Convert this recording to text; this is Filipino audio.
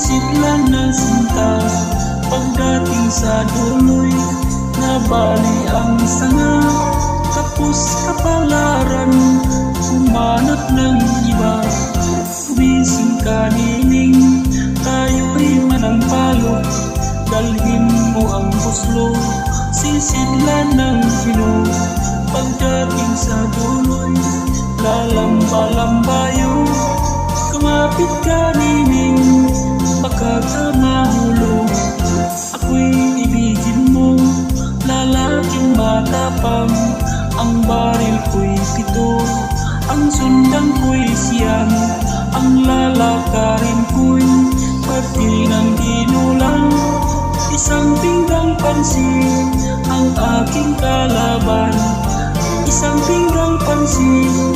Sisidlan ng sinta pagdating sa duloy, nabali ang sanga. Tapos kapalaran, humanap ng iba. Gumising ka nining, tayo'y manampalo. Dalhin mo ang buslo, sisidlan ng filo. Pagdating sa duloy, lalamba-lambayo. Kumapit ka nining, baka ka mahulog. Ako'y ibigin mo, lalaking matapang. Ang baril ko'y 7, ang sundan ko'y 9. Ang lalakarin ko'y pati ng ginulang. Isang pinggang pansin ang aking kalaban. Isang pinggang pansin